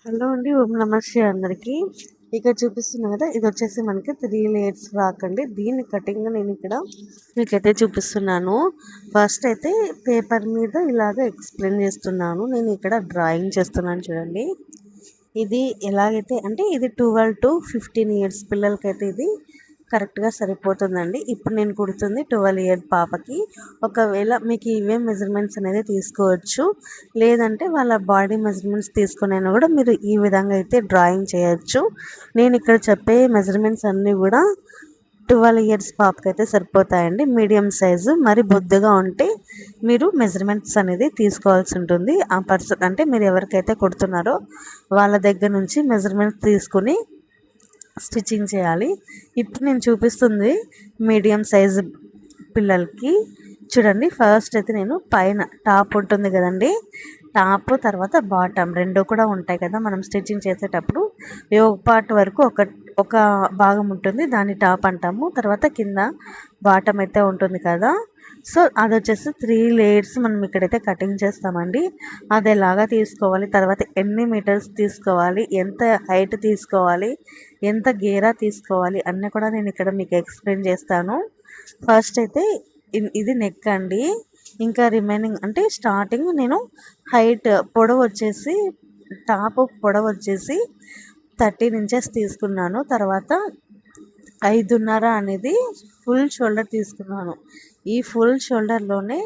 Hello అండి. ఓం నమస్తే అందరికీ. ఇక్కడ చూపిస్తున్నా కదా, ఇది వచ్చేసి మనకి 3 లేయర్స్ ఫ్రాక్ అండి. దీని కటింగ్ నేను ఇక్కడ మీకైతే చూపిస్తున్నాను. ఫస్ట్ అయితే పేపర్ మీద ఇలాగ ఎక్స్ప్లెయిన్ చేస్తున్నాను. నేను ఇక్కడ డ్రాయింగ్ చేస్తున్నాను చూడండి. ఇది ఎలాగైతే అంటే ఇది 12 to 15 ఇయర్స్ పిల్లలకైతే ఇది కరెక్ట్గా సరిపోతుందండి. ఇప్పుడు నేను కుడుతుంది 12 ఇయర్ పాపకి. ఒకవేళ మీకు ఇవే మెజర్మెంట్స్ అనేది తీసుకోవచ్చు, లేదంటే వాళ్ళ బాడీ మెజర్మెంట్స్ తీసుకునైనా కూడా మీరు ఈ విధంగా అయితే డ్రాయింగ్ చేయొచ్చు. నేను ఇక్కడ చెప్పే మెజర్మెంట్స్ అన్నీ కూడా 12 ఇయర్స్ పాపకైతే సరిపోతాయండి. మీడియం సైజు, మరి బొద్దుగా ఉంటే మీరు మెజర్మెంట్స్ అనేది తీసుకోవాల్సి ఉంటుంది. ఆ పర్సన్ అంటే మీరు ఎవరికైతే కుడుతున్నారో వాళ్ళ దగ్గర నుంచి మెజర్మెంట్స్ తీసుకుని స్టిచ్చింగ్ చేయాలి. ఇప్పుడు నేను చూపిస్తుంది మీడియం సైజు పిల్లలకి. చూడండి, ఫస్ట్ అయితే నేను పైన టాప్ ఉంటుంది కదండి, టాప్ తర్వాత బాటమ్ రెండు కూడా ఉంటాయి కదా. మనం స్టిచ్చింగ్ చేసేటప్పుడు ఒక పార్ట్ వరకు ఒక భాగం ఉంటుంది, దాన్ని టాప్ అంటాము. తర్వాత కింద బాటమ్ అయితే ఉంటుంది కదా. సో అది వచ్చేసి 3 లేయర్స్ మనం ఇక్కడైతే కటింగ్ చేస్తామండి. అది ఎలాగా తీసుకోవాలి, తర్వాత ఎన్ని మీటర్స్ తీసుకోవాలి, ఎంత హైట్ తీసుకోవాలి, ఎంత గేరా తీసుకోవాలి అన్నీ కూడా నేను ఇక్కడ మీకు ఎక్స్ప్లెయిన్ చేస్తాను. ఫస్ట్ అయితే ఇది నెక్ అండి. ఇంకా రిమైనింగ్ అంటే స్టార్టింగ్ నేను హైట్ పొడవు వచ్చేసి టాప్ పొడవు వచ్చేసి 13 ఇంచెస్ తీసుకున్నాను. తర్వాత 5.5 అనేది ఫుల్ షోల్డర్ తీసుకున్నాను. ఈ ఫుల్ షోల్డర్లోనే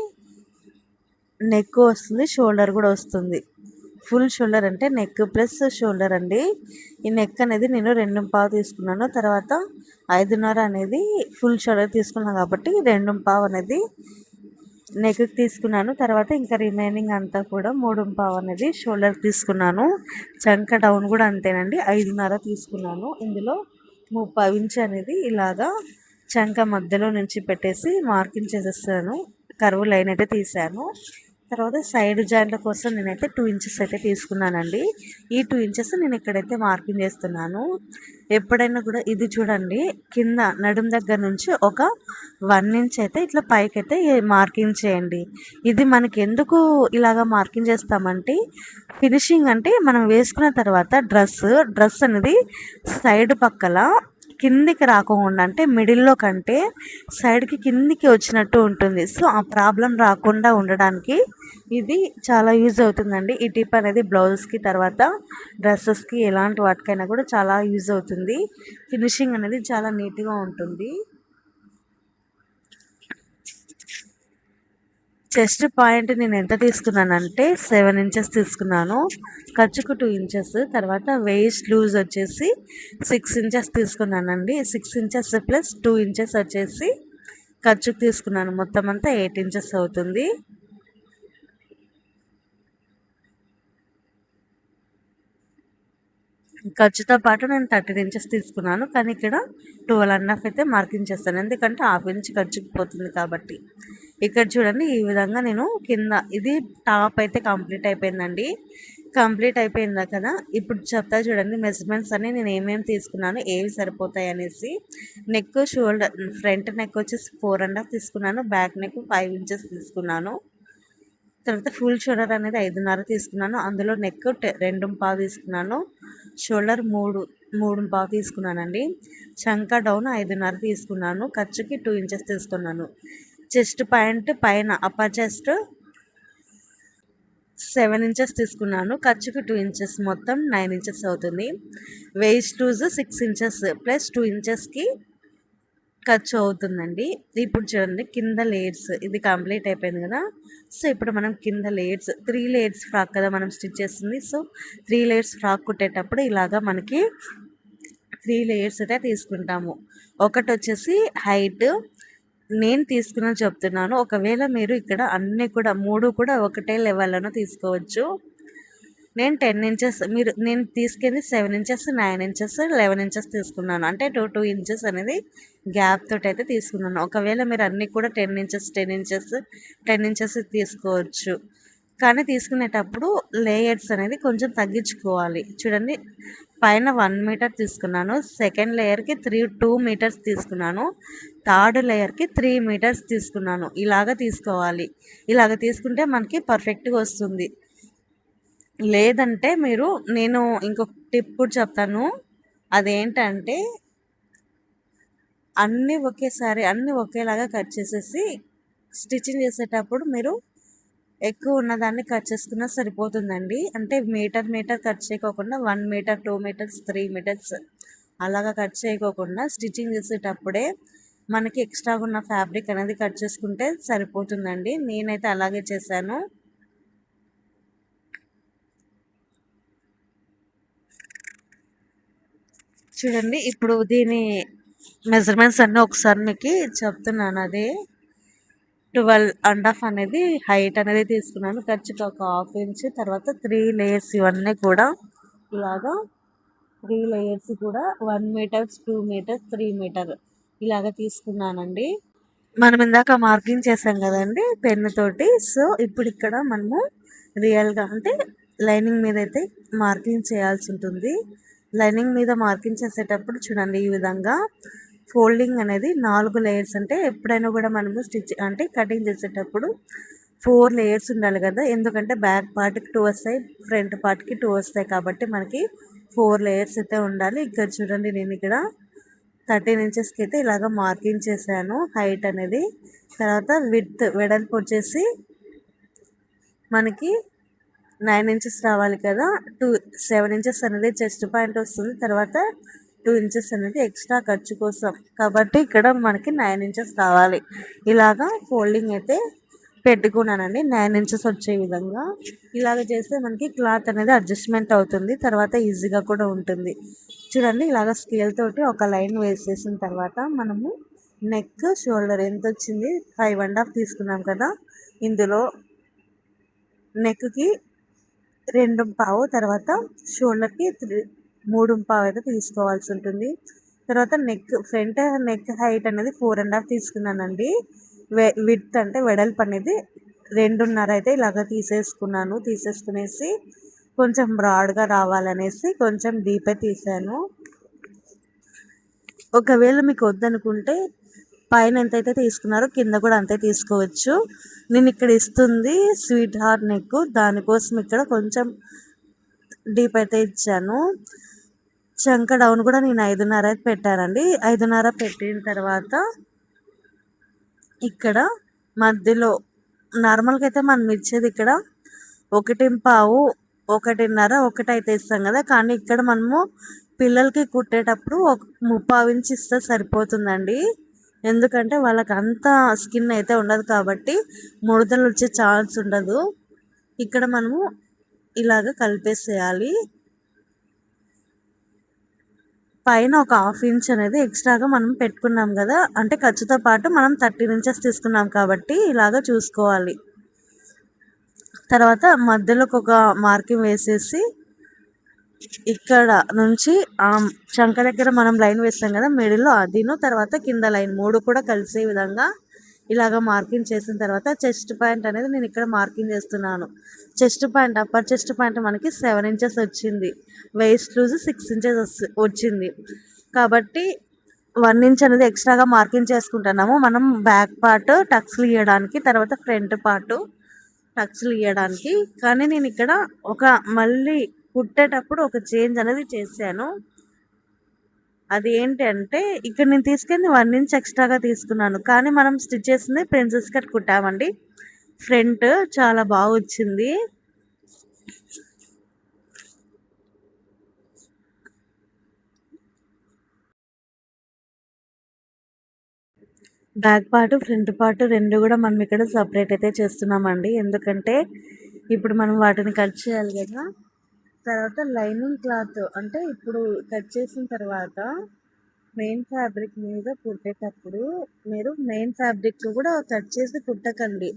నెక్ వస్తుంది, షోల్డర్ కూడా వస్తుంది. ఫుల్ షోల్డర్ అంటే నెక్ ప్లస్ షోల్డర్ అండి. ఈ నెక్ అనేది నేను 2.5 తీసుకున్నాను. తర్వాత 5.5 అనేది ఫుల్ షోల్డర్ తీసుకున్నాను కాబట్టి 2.5 అనేది నెక్కి తీసుకున్నాను. తర్వాత ఇంకా రిమైనింగ్ అంతా కూడా 3.5 అనేది షోల్డర్ తీసుకున్నాను. చంక డౌన్ కూడా అంతేనండి, 5.5 తీసుకున్నాను. ఇందులో 30 ఇంచ్ అనేది ఇలాగా చంక మధ్యలో నుంచి పెట్టేసి మార్కింగ్ చేసేస్తాను. కర్వ్ లైన్ అయితే తీసాను. తర్వాత సైడ్ జాయింట్ల కోసం నేనైతే 2 ఇంచెస్ అయితే తీసుకున్నానండి. ఈ 2 ఇంచెస్ నేను ఇక్కడైతే మార్కింగ్ చేస్తున్నాను. ఎప్పుడైనా కూడా ఇది చూడండి, కింద నడుం దగ్గర నుంచి ఒక 1 ఇంచ్ అయితే ఇట్లా పైకైతే మార్కింగ్ చేయండి. ఇది మనకి ఎందుకు ఇలాగా మార్కింగ్ చేస్తామంటే, ఫినిషింగ్ అంటే మనం వేసుకున్న తర్వాత డ్రెస్ అనేది సైడ్ పక్కల కిందికి రాకుండా, అంటే మిడిల్లో కంటే సైడ్కి కిందికి వచ్చినట్టు ఉంటుంది. సో ఆ ప్రాబ్లం రాకుండా ఉండడానికి ఇది చాలా యూజ్ అవుతుందండి. ఈ టిప్ అనేది బ్లౌజెస్కి, తర్వాత డ్రెస్సెస్కి, ఎలాంటి వాటికైనా కూడా చాలా యూజ్ అవుతుంది. ఫినిషింగ్ అనేది చాలా నీట్గా ఉంటుంది. చెస్ట్ పాయింట్ నేను ఎంత తీసుకున్నానంటే 7 ఇంచెస్ తీసుకున్నాను. ఖర్చుకు 2 ఇంచెస్. తర్వాత వేస్ట్ లూజ్ వచ్చేసి 6 ఇంచెస్ తీసుకున్నానండి. 6 ఇంచెస్ ప్లస్ 2 ఇంచెస్ వచ్చేసి ఖర్చుకు తీసుకున్నాను. మొత్తం అంతా 8 ఇంచెస్ అవుతుంది. ఖర్చుతో పాటు నేను 13 ఇంచెస్ తీసుకున్నాను, కానీ ఇక్కడ 12.5 అయితే మార్కింగ్ చేస్తాను, ఎందుకంటే హాఫ్ ఇంచ్ ఖర్చుకు పోతుంది కాబట్టి. ఇక్కడ చూడండి, ఈ విధంగా నేను కింద ఇది టాప్ అయితే కంప్లీట్ అయిపోయిందండి. కంప్లీట్ అయిపోయిందా కదా. ఇప్పుడు చెప్తా చూడండి మెజర్మెంట్స్ అన్నీ నేను ఏమేమి తీసుకున్నాను, ఏవి సరిపోతాయి అనేసి. నెక్ షోల్డర్ ఫ్రంట్ నెక్ వచ్చేసి 4.5 తీసుకున్నాను. బ్యాక్ నెక్ 5 ఇంచెస్ తీసుకున్నాను. తర్వాత ఫుల్ షోల్డర్ అనేది 5.5 తీసుకున్నాను. అందులో నెక్ 2.5 తీసుకున్నాను. షోల్డర్ 3.5 తీసుకున్నానండి. చంక డౌన్ 5.5 తీసుకున్నాను. ఖర్చుకి 2 ఇంచెస్ తీసుకున్నాను. చెస్ట్ పాయింట్ పైన అప్పర్ చెస్ట్ 7 ఇంచెస్ తీసుకున్నాను. ఖర్చుకి 2 ఇంచెస్, మొత్తం 9 ఇంచెస్ అవుతుంది. వేస్ట్ లూజ్ 6 ఇంచెస్ ప్లస్ 2 ఇంచెస్కి ఖర్చు అవుతుందండి. ఇప్పుడు చూడండి కింద లేయర్స్ ఇది కంప్లీట్ అయిపోయింది కదా. సో ఇప్పుడు మనం కింద లేయర్స్ 3 లేయర్స్ ఫ్రాక్ కదా మనం స్టిచ్ చేస్తుంది. సో 3 లేయర్స్ ఫ్రాక్ కుట్టేటప్పుడు ఇలాగా మనకి 3 లేయర్స్ అయితే తీసుకుంటాము. ఒకటి వచ్చేసి హైట్ నేను తీసుకున్న చెప్తున్నాను. ఒకవేళ మీరు ఇక్కడ అన్నీ కూడా 3 కూడా ఒకటే లెవెల్లోనూ తీసుకోవచ్చు. నేను 10 ఇంచెస్, నేను తీసుకెళ్ళి 7 ఇంచెస్, 9 ఇంచెస్, 11 ఇంచెస్ తీసుకున్నాను. అంటే 2 ఇంచెస్ అనేది గ్యాప్ తోటి అయితే తీసుకున్నాను. ఒకవేళ మీరు అన్నీ కూడా 10 ఇంచెస్ 10 ఇంచెస్ 10 ఇంచెస్ తీసుకోవచ్చు, కానీ తీసుకునేటప్పుడు లేయర్స్ అనేది కొంచెం తగ్గించుకోవాలి. చూడండి, పైన 1 మీటర్ తీసుకున్నాను, సెకండ్ లేయర్కి 2 మీటర్స్ తీసుకున్నాను, థర్డ్ లేయర్కి 3 మీటర్స్ తీసుకున్నాను. ఇలాగ తీసుకోవాలి. ఇలాగ తీసుకుంటే మనకి పర్ఫెక్ట్గా వస్తుంది. లేదంటే మీరు నేను ఇంకొక టిప్ కూడా చెప్తాను. అదేంటంటే అన్నీ ఒకేలాగా కట్ చేసేసి స్టిచ్చింగ్ చేసేటప్పుడు మీరు ఎక్కువ ఉన్నదాన్ని కట్ చేసుకున్నా సరిపోతుందండి. అంటే మీటర్ కట్ చేయకోకుండా 1 మీటర్, 2 మీటర్స్, 3 మీటర్స్ అలాగా కట్ చేయకోకుండా స్టిచ్చింగ్ చేసేటప్పుడే మనకి ఎక్స్ట్రాగా ఉన్న ఫ్యాబ్రిక్ అనేది కట్ చేసుకుంటే సరిపోతుందండి. నేనైతే అలాగే చేశాను. చూడండి ఇప్పుడు దీని మెజర్మెంట్స్ అన్నీ ఒకసారి మీకు చెప్తున్నాను. అదే 12.5 అనేది హైట్ అనేది తీసుకున్నాను. ఖర్చుకి ఒక హాఫ్ ఇంచ్, తర్వాత 3 లేయర్స్ ఇవన్నీ కూడా ఇలాగా 3 లేయర్స్ కూడా 1 మీటర్స్, 2 మీటర్స్, 3 మీటర్ ఇలాగ తీసుకున్నానండి. మనం ఇందాక మార్కింగ్ చేసాం కదండి పెన్ను తోటి. సో ఇప్పుడు ఇక్కడ మనము రియల్గా అంటే లైనింగ్ మీద అయితే మార్కింగ్ చేయాల్సి ఉంటుంది. లైనింగ్ మీద మార్కింగ్ చేసేటప్పుడు చూడండి ఈ విధంగా ఫోల్డింగ్ అనేది 4 లేయర్స్. అంటే ఎప్పుడైనా కూడా మనము స్టిచ్ అంటే కటింగ్ చేసేటప్పుడు 4 లేయర్స్ ఉండాలి కదా. ఎందుకంటే బ్యాక్ పార్ట్కి 2 వస్తాయి, ఫ్రంట్ పార్ట్కి 2 వస్తాయి, కాబట్టి మనకి 4 లేయర్స్ అయితే ఉండాలి. ఇక్కడ చూడండి నేను ఇక్కడ 13 ఇంచెస్కి అయితే ఇలాగ మార్కింగ్ చేశాను హైట్ అనేది. తర్వాత వెడల్పు వచ్చేసి మనకి 9 ఇంచెస్ రావాలి కదా. 7 ఇంచెస్ అనేది చెస్ట్ పాయింట్ వస్తుంది. తర్వాత 2 ఇంచెస్ అనేది ఎక్స్ట్రా ఖర్చు కోసం, కాబట్టి ఇక్కడ మనకి 9 ఇంచెస్ కావాలి. ఇలాగా ఫోల్డింగ్ అయితే పెట్టుకున్నానండి 9 ఇంచెస్ వచ్చే విధంగా. ఇలాగ చేస్తే మనకి క్లాత్ అనేది అడ్జస్ట్మెంట్ అవుతుంది, తర్వాత ఈజీగా కూడా ఉంటుంది. చూడండి ఇలాగ స్కేల్ తోటి ఒక లైన్ వేసేసిన తర్వాత మనము నెక్, షోల్డర్ ఎంత వచ్చింది 5.5 తీసుకున్నాం కదా. ఇందులో నెక్కి 2.5, తర్వాత షోల్డర్కి 3.5 అయితే తీసుకోవాల్సి ఉంటుంది. తర్వాత ఫ్రంట్ నెక్ హైట్ అనేది 4.5 తీసుకున్నానండి. విడ్త్ అంటే వెడల్పు అనేది 2.5 అయితే ఇలాగ తీసేసుకునేసి కొంచెం బ్రాడ్గా రావాలనేసి కొంచెం డీపే తీసాను. ఒకవేళ మీకు వద్దనుకుంటే పైన ఎంతైతే తీసుకున్నారో కింద కూడా అంతే తీసుకోవచ్చు. నేను ఇక్కడ ఇస్తుంది స్వీట్ హార్ట్ నెక్, దానికోసం ఇక్కడ కొంచెం డీప్ అయితే ఇచ్చాను. చంక డౌన్ కూడా నేను 5.5 అయితే పెట్టానండి. 5.5 పెట్టిన తర్వాత ఇక్కడ మధ్యలో నార్మల్గా అయితే మనం ఇచ్చేది ఇక్కడ 1.5, 1.5, 1 అయితే ఇస్తాం కదా. కానీ ఇక్కడ మనము పిల్లలకి కుట్టేటప్పుడు 1.5 ఇంచ్ ఇస్తే సరిపోతుందండి. ఎందుకంటే వాళ్ళకి అంత స్కిన్ అయితే ఉండదు, కాబట్టి ముడతలు వచ్చే ఛాన్స్ ఉండదు. ఇక్కడ మనము ఇలాగ కలిపేసేయాలి. పైన ఒక హాఫ్ ఇంచ్ అనేది ఎక్స్ట్రాగా మనం పెట్టుకున్నాం కదా, అంటే ఖర్చుతో పాటు మనం 13 ఇంచెస్ తీసుకున్నాం కాబట్టి ఇలాగ చూసుకోవాలి. తర్వాత మధ్యలోకి ఒక మార్కింగ్ వేసేసి ఇక్కడ నుంచి చంక దగ్గర మనం లైన్ వేస్తాం కదా, మిడిల్లో అదిను తర్వాత కింద లైన్ 3 కూడా కలిసే విధంగా ఇలాగ మార్కింగ్ చేసిన తర్వాత చెస్ట్ పాయింట్ అనేది నేను ఇక్కడ మార్కింగ్ చేస్తున్నాను. Chest point, upper chest point మనకి 7 ఇంచెస్ వచ్చింది, వేస్ట్ లూజ్ 6 ఇంచెస్ వచ్చింది, కాబట్టి 1 ఇంచ్ అనేది ఎక్స్ట్రాగా మార్కింగ్ చేసుకుంటున్నాము మనం బ్యాక్ పార్ట్ టక్స్లు ఇవ్వడానికి, తర్వాత ఫ్రంట్ పార్ట్ టక్స్లు ఇవ్వడానికి. కానీ నేను ఇక్కడ మళ్ళీ కుట్టేటప్పుడు ఒక చేంజ్ అనేది చేశాను. అది ఏంటి అంటే ఇక్కడ నేను తీసుకెళ్ళి 1 ఇంచ్ ఎక్స్ట్రాగా తీసుకున్నాను, కానీ మనం స్టిచ్ చేసింది ప్రిన్సెస్ కట్ కుట్టామండి. ఫ్రంట్ చాలా బాగా వచ్చింది. బ్యాక్ పార్ట్, ఫ్రంట్ పార్ట్ రెండు కూడా మనం ఇక్కడ సపరేట్ అయితే చేస్తున్నామండి. ఎందుకంటే ఇప్పుడు మనం వాటిని కట్ చేయాలి కదా. తర్వాత లైనింగ్ క్లాత్ అంటే ఇప్పుడు కట్ చేసిన తర్వాత మెయిన్ ఫ్యాబ్రిక్ మీద కుట్టేటప్పుడు మీరు మెయిన్ ఫ్యాబ్రిక్ కూడా కట్ చేసి కుట్టకండి.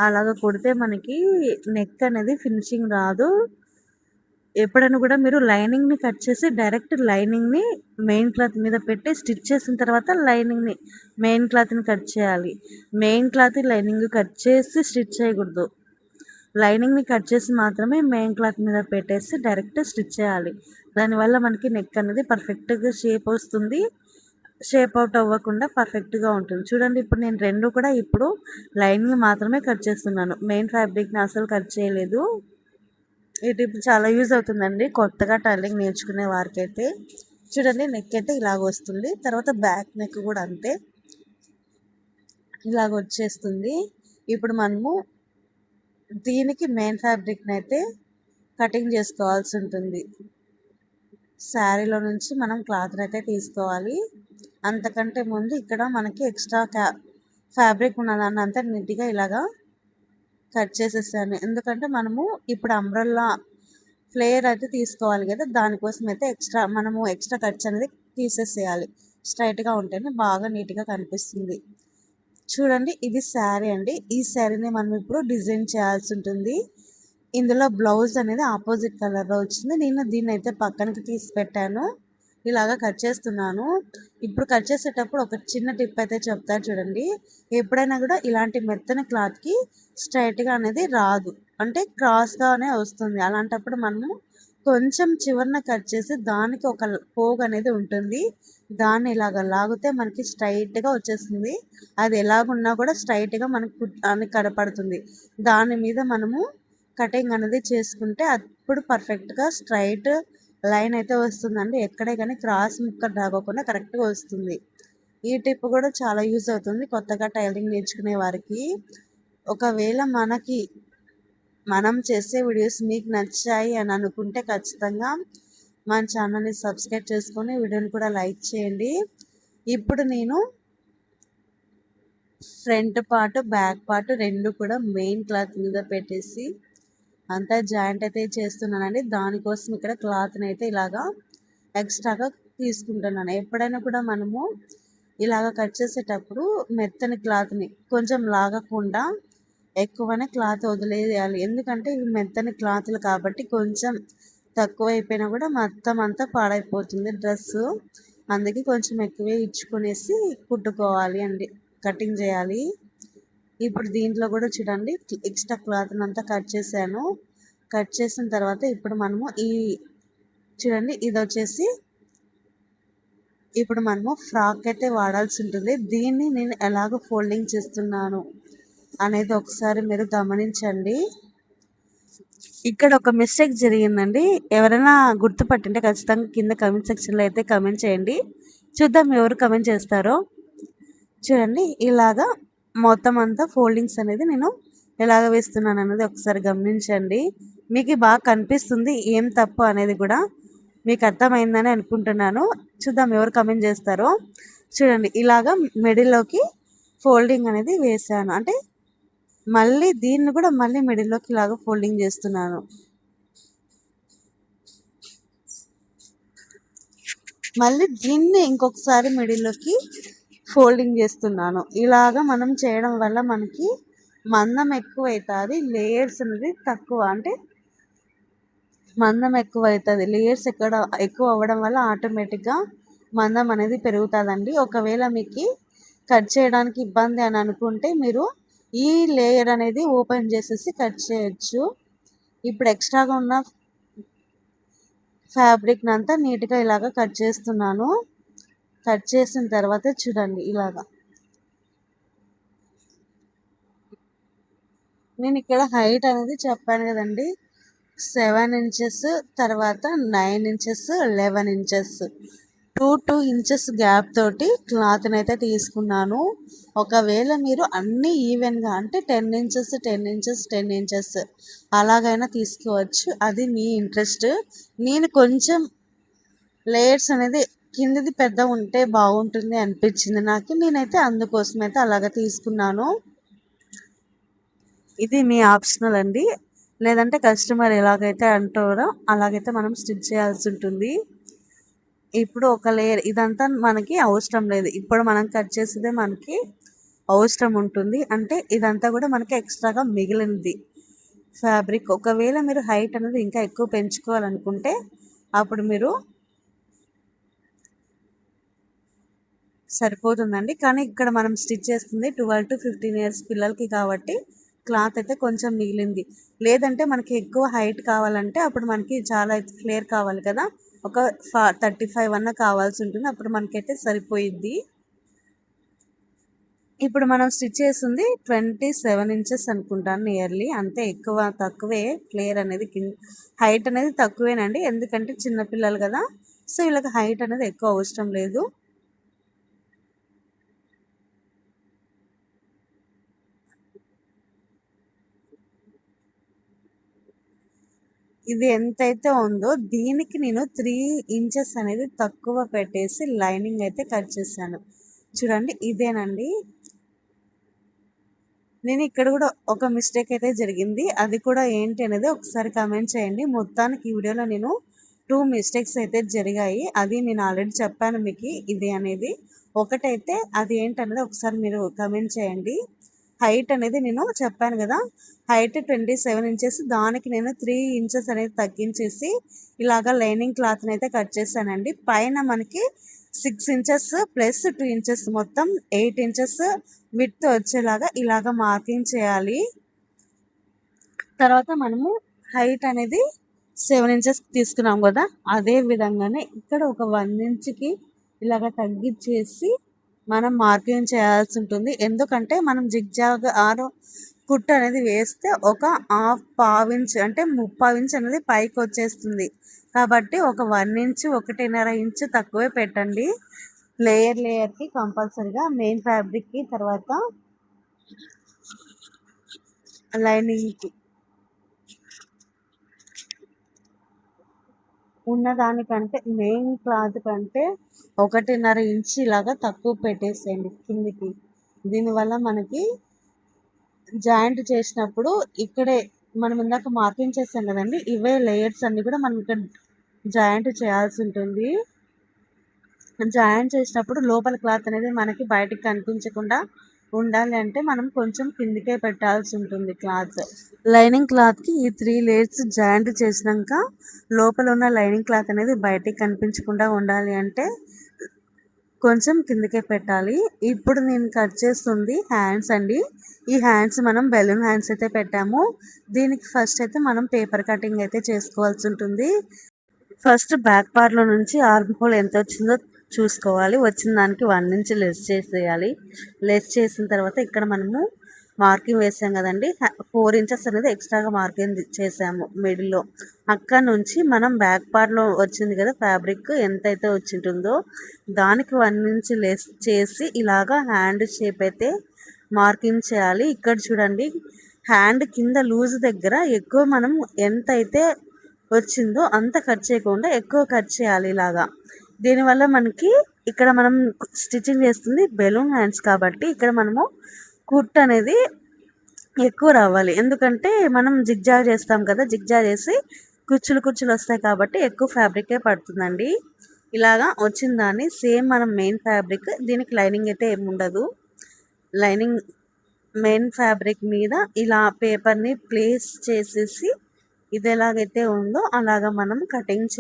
అలాగ కుడితే మనకి నెక్ అనేది ఫినిషింగ్ రాదు. ఎప్పుడైనా కూడా మీరు లైనింగ్ని కట్ చేసి డైరెక్ట్ లైనింగ్ని మెయిన్ క్లాత్ మీద పెట్టి స్టిచ్ చేసిన తర్వాత లైనింగ్ని మెయిన్ క్లాత్ని కట్ చేయాలి. మెయిన్ క్లాత్ లైనింగ్ కట్ చేసి స్టిచ్ చేయకూడదు. లైనింగ్ని కట్ చేసి మాత్రమే మెయిన్ క్లాత్ మీద పెట్టేసి డైరెక్ట్ స్టిచ్ చేయాలి. దానివల్ల మనకి నెక్ అనేది పర్ఫెక్ట్గా షేప్ వస్తుంది, షేప్ అవుట్ అవ్వకుండా పర్ఫెక్ట్గా ఉంటుంది. చూడండి ఇప్పుడు నేను రెండు కూడా ఇప్పుడు లైనింగ్ మాత్రమే కట్ చేస్తున్నాను, మెయిన్ ఫ్యాబ్రిక్ని అసలు కట్ చేయలేదు. ఈ టిప్ చాలా యూజ్ అవుతుందండి కొత్తగా టైలరింగ్ నేర్చుకునే వారికైతే. చూడండి నెక్ అయితే ఇలాగ వస్తుంది, తర్వాత బ్యాక్ నెక్ కూడా అంతే ఇలాగ వచ్చేస్తుంది. ఇప్పుడు మనము దీనికి మెయిన్ ఫ్యాబ్రిక్ని అయితే కటింగ్ చేసుకోవాల్సి ఉంటుంది. శారీలో నుంచి మనం క్లాత్ని అయితే తీసుకోవాలి. అంతకంటే ముందు ఇక్కడ మనకి ఎక్స్ట్రా ఫ్యాబ్రిక్ ఉన్నదాన్ని అంతా నీట్గా ఇలాగా కట్ చేసేసాను. ఎందుకంటే మనము ఇప్పుడు అంబ్రెల్లా ఫ్లేయర్ అయితే తీసుకోవాలి కదా, దానికోసం అయితే మనము ఎక్స్ట్రా కట్స్ అనేది తీసేసేయాలి. స్ట్రైట్గా ఉంటేనే బాగా నీట్గా కనిపిస్తుంది. చూడండి ఇది శారీ అండి. ఈ శారీని మనం ఇప్పుడు డిజైన్ చేయాల్సి ఉంటుంది. ఇందులో బ్లౌజ్ అనేది ఆపోజిట్ కలర్లో వచ్చింది. నేను దీన్ని అయితే పక్కనకి తీసి పెట్టాను. ఇలాగా కట్ చేస్తున్నాను. ఇప్పుడు కట్ చేసేటప్పుడు ఒక చిన్న టిప్ అయితే చెప్తారు చూడండి. ఎప్పుడైనా కూడా ఇలాంటి మెత్తని క్లాత్కి స్ట్రైట్గా అనేది రాదు, అంటే క్రాస్గానే వస్తుంది. అలాంటప్పుడు మనము కొంచెం చివరన కట్ చేసి దానికి ఒక పోగు అనేది ఉంటుంది, దాన్ని ఇలాగ లాగితే మనకి స్ట్రైట్గా వచ్చేస్తుంది. అది ఎలాగున్నా కూడా స్ట్రైట్గా మనకు అని కనపడుతుంది. దాని మీద మనము కటింగ్ అనేది చేసుకుంటే అప్పుడు పర్ఫెక్ట్గా స్ట్రైట్ లైన్ అయితే వస్తుందండి. ఎక్కడే కానీ క్రాస్ ముక్క రాకోకుండా కరెక్ట్గా వస్తుంది. ఈ టిప్ కూడా చాలా యూజ్ అవుతుంది కొత్తగా టైలరింగ్ నేర్చుకునే వారికి. ఒకవేళ మనం చేసే వీడియోస్ మీకు నచ్చాయి అని అనుకుంటే ఖచ్చితంగా మన ఛానల్ని సబ్స్క్రైబ్ చేసుకొని వీడియోని కూడా లైక్ చేయండి. ఇప్పుడు నేను ఫ్రంట్ పార్ట్ బ్యాక్ పార్ట్ రెండు కూడా మెయిన్ క్లాత్ మీద పెట్టేసి అంతా జాయింట్ అయితే చేస్తున్నానండి. దానికోసం ఇక్కడ క్లాత్ని అయితే ఇలాగా ఎక్స్ట్రాగా తీసుకుంటున్నాను. ఎప్పుడైనా కూడా మనము ఇలాగ కట్ చేసేటప్పుడు మెత్తని క్లాత్ని కొంచెం లాగకుండా ఎక్కువనే క్లాత్ వదిలేయాలి. ఎందుకంటే ఇవి మెత్తని క్లాత్లు కాబట్టి కొంచెం తక్కువ అయిపోయినా కూడా మొత్తం అంతా పాడైపోతుంది డ్రెస్సు. అందుకే కొంచెం ఎక్కువే ఇచ్చుకునేసి కుట్టుకోవాలి అండి, కటింగ్ చేయాలి. ఇప్పుడు దీంట్లో కూడా చూడండి ఎక్స్ట్రా క్లాత్ని అంతా కట్ చేశాను. కట్ చేసిన తర్వాత ఇప్పుడు మనము చూడండి ఇది వచ్చేసి ఇప్పుడు మనము ఫ్రాక్ అయితే వాడాల్సి ఉంటుంది. దీన్ని నేను ఎలాగో ఫోల్డింగ్ చేస్తున్నాను అనేది ఒకసారి మీరు గమనించండి. ఇక్కడ ఒక మిస్టేక్ జరిగిందండి. ఎవరైనా గుర్తుపట్టింటే ఖచ్చితంగా కింద కమెంట్ సెక్షన్లో అయితే కమెంట్ చేయండి. చూద్దాం ఎవరు కమెంట్ చేస్తారో. చూడండి ఇలాగా మొత్తం అంతా ఫోల్డింగ్స్ అనేది నేను ఎలాగ వేస్తున్నాను అనేది ఒకసారి గమనించండి. మీకు బాగా కనిపిస్తుంది ఏం తప్పు అనేది కూడా మీకు అర్థమైందని అనుకుంటున్నాను. చూద్దాం ఎవరు కమెంట్ చేస్తారో. చూడండి ఇలాగా మిడిల్లోకి ఫోల్డింగ్ అనేది వేసాను, అంటే మళ్ళీ దీన్ని కూడా మళ్ళీ మిడిల్లోకి ఇలాగ ఫోల్డింగ్ చేస్తున్నాను. మళ్ళీ దీన్ని ఇంకొకసారి మిడిల్లోకి ఫోల్డింగ్ చేస్తున్నాను. ఇలాగ మనం చేయడం వల్ల మనకి మందం ఎక్కువ అవుతుంది, లేయర్స్ అనేది తక్కువ, అంటే మందం ఎక్కువ అవుతుంది. లేయర్స్ ఎక్కువ అవ్వడం వల్ల ఆటోమేటిక్గా మందం అనేది పెరుగుతుందండి. ఒకవేళ మీకు కట్ చేయడానికి ఇబ్బంది అని అనుకుంటే మీరు ఈ లేయర్ అనేది ఓపెన్ చేసేసి కట్ చేయొచ్చు. ఇప్పుడు ఎక్స్ట్రాగా ఉన్న ఫ్యాబ్రిక్ని అంతా నీట్గా ఇలాగ కట్ చేస్తున్నాను. కట్ చేసిన తర్వాత చూడండి ఇలాగా నేను ఇక్కడ హైట్ అనేది చెప్పాను కదండి, 7 ఇంచెస్, తర్వాత 9 ఇంచెస్, 11 ఇంచెస్, 2 ఇంచెస్ గ్యాప్ తోటి క్లాత్ని అయితే తీసుకున్నాను. ఒకవేళ మీరు అన్నీ ఈవెన్గా అంటే 10 ఇంచెస్ 10 ఇంచెస్ 10 ఇంచెస్ అలాగైనా తీసుకోవచ్చు, అది మీ ఇంట్రెస్ట్. నేను కొంచెం లేయర్స్ అనేది కిందది పెద్ద ఉంటే బాగుంటుంది అనిపించింది నాకు, నేనైతే అందుకోసం అయితే అలాగ తీసుకున్నాను. ఇది మీ ఆప్షనల్ అండి, లేదంటే కస్టమర్ ఎలాగైతే అంటారో అలాగైతే మనం స్టిచ్ చేయాల్సి ఉంటుంది. ఇప్పుడు ఒక లేయర్ ఇదంతా మనకి అవసరం లేదు, ఇప్పుడు మనం కట్ చేసేదే మనకి అవసరం ఉంటుంది. అంటే ఇదంతా కూడా మనకి ఎక్స్ట్రాగా మిగిలింది ఫ్యాబ్రిక్. ఒకవేళ మీరు హైట్ అనేది ఇంకా ఎక్కువ పెంచుకోవాలనుకుంటే అప్పుడు మీరు సరిపోతుందండి. కానీ ఇక్కడ మనం స్టిచ్ చేస్తుంది 12 to 15 ఇయర్స్ పిల్లలకి కాబట్టి క్లాత్ అయితే కొంచెం మిగిలింది. లేదంటే మనకి ఎక్కువ హైట్ కావాలంటే అప్పుడు మనకి చాలా ఫ్లేర్ కావాలి కదా, ఒక 35 అన్న కావాల్సి ఉంటుంది, అప్పుడు మనకైతే సరిపోయిద్ది. ఇప్పుడు మనం స్టిచ్ చేసింది 27 ఇంచెస్ అనుకుంటాను నియర్లీ. అంతే, ఎక్కువ తక్కువే. ఫ్లేర్ అనేది హైట్ అనేది తక్కువేనండి, ఎందుకంటే చిన్నపిల్లలు కదా, సో వీళ్ళకి హైట్ అనేది ఎక్కువ అవసరం లేదు. ఇది ఎంతైతే ఉందో దీనికి నేను 3 ఇంచెస్ అనేది తక్కువ పెట్టేసి లైనింగ్ అయితే కట్ చేశాను. చూడండి ఇదేనండి. నేను ఇక్కడ కూడా ఒక మిస్టేక్ అయితే జరిగింది, అది కూడా ఏంటి అనేది ఒకసారి కమెంట్ చేయండి. మొత్తానికి ఈ వీడియోలో నేను 2 మిస్టేక్స్ అయితే జరిగాయి, అది నేను ఆల్రెడీ చెప్పాను మీకు ఇది అనేది. ఒకటైతే అది ఏంటనేది ఒకసారి మీరు కమెంట్ చేయండి. హైట్ అనేది నేను చెప్పాను కదా, హైట్ 27 ఇంచెస్, దానికి నేను 3 ఇంచెస్ అనేది తగ్గించేసి ఇలాగ లైనింగ్ క్లాత్ని అయితే కట్ చేశానండి. పైన మనకి 6 ఇంచెస్ ప్లస్ 2 ఇంచెస్ మొత్తం 8 ఇంచెస్ విడ్త్ వచ్చేలాగా ఇలాగ మార్కింగ్ చేయాలి. తర్వాత మనము హైట్ అనేది 7 ఇంచెస్ తీసుకున్నాం కదా, అదే విధంగానే ఇక్కడ ఒక 1 ఇంచ్కి ఇలాగ తగ్గించేసి మనం మార్కింగ్ చేయాల్సి ఉంటుంది. ఎందుకంటే మనం జిగ్జాగ్ ఆర్ కుట్ అనేది వేస్తే ఒక పావించ్ అంటే 3/4 ఇంచ్ అనేది పైకి వచ్చేస్తుంది. కాబట్టి ఒక 1 ఇంచ్ 1.5 ఇంచ్ తక్కువే పెట్టండి, లేయర్కి కంపల్సరిగా మెయిన్ ఫ్యాబ్రిక్కి తర్వాత లైనింగ్కి ఉన్నదానికంటే మెయిన్ క్లాత్ కంటే 1.5 ఇంచ్ ఇలాగా తక్కువ పెట్టేసేయండి కిందికి. దీనివల్ల మనకి జాయింట్ చేసినప్పుడు ఇక్కడే మనం ఇందాక మార్కింగ్ చేసాం కదండి, ఇవే లేయర్స్ అన్ని కూడా మనం ఇక్కడ జాయింట్ చేయాల్సి ఉంటుంది. జాయింట్ చేసినప్పుడు లోపల క్లాత్ అనేది మనకి బయటికి కనిపించకుండా ఉండాలి అంటే మనం కొంచెం కిందికే పెట్టాల్సి ఉంటుంది క్లాత్. లైనింగ్ క్లాత్కి ఈ 3 లేయర్స్ జాయింట్ చేసినాక లోపల ఉన్న లైనింగ్ క్లాత్ అనేది బయటికి కనిపించకుండా ఉండాలి అంటే కొంచెం కిందకే పెట్టాలి. ఇప్పుడు నేను కట్ చేస్తుంది హ్యాండ్స్ అండి. ఈ హ్యాండ్స్ మనం బెలూన్ హ్యాండ్స్ అయితే పెట్టాము. దీనికి ఫస్ట్ అయితే మనం పేపర్ కటింగ్ అయితే చేసుకోవాల్సి ఉంటుంది. ఫస్ట్ బ్యాక్ పార్ట్లో నుంచి ఆర్మ్ హోల్ ఎంత వచ్చిందో చూసుకోవాలి. వచ్చిన దానికి 1 ఇంచ్ లెస్ చేసేయాలి. లెస్ చేసిన తర్వాత ఇక్కడ మనము మార్కింగ్ వేసాం కదండి, 4 ఇంచెస్ అనేది ఎక్స్ట్రాగా మార్కింగ్ చేసాము మిడిల్లో. అక్కడ నుంచి మనం బ్యాక్ పార్ట్లో వచ్చింది కదా ఫ్యాబ్రిక్ ఎంతైతే వచ్చింటుందో దానికి 1 ఇంచ్ లెస్ చేసి ఇలాగా హ్యాండ్ షేప్ అయితే మార్కింగ్ చేయాలి. ఇక్కడ చూడండి, హ్యాండ్ కింద లూజ్ దగ్గర ఎక్కువ మనం ఎంతైతే వచ్చిందో అంత కట్ చేయకుండా ఎక్కువ కట్ చేయాలి ఇలాగా. దీనివల్ల మనకి ఇక్కడ మనం స్టిచ్చింగ్ చేస్తుంది బెలూన్ హ్యాండ్స్ కాబట్టి ఇక్కడ మనము కుట్ అనేది ఎక్కువ రావాలి, ఎందుకంటే మనం జిగ్జాగ్ చేస్తాం కదా, జిగ్జాగ్ చేసి కుచ్చులు వస్తాయి కాబట్టి ఎక్కువ ఫ్యాబ్రికే పడుతుందండి. ఇలాగా వచ్చిన దాన్ని సేమ్ మనం మెయిన్ ఫ్యాబ్రిక్, దీనికి లైనింగ్ అయితే ఏమి ఉండదు. లైనింగ్ మెయిన్ ఫ్యాబ్రిక్ మీద ఇలా పేపర్ని ప్లేస్ చేసేసి ఇది ఎలాగైతే ఉందో అలాగా మనం కటింగ్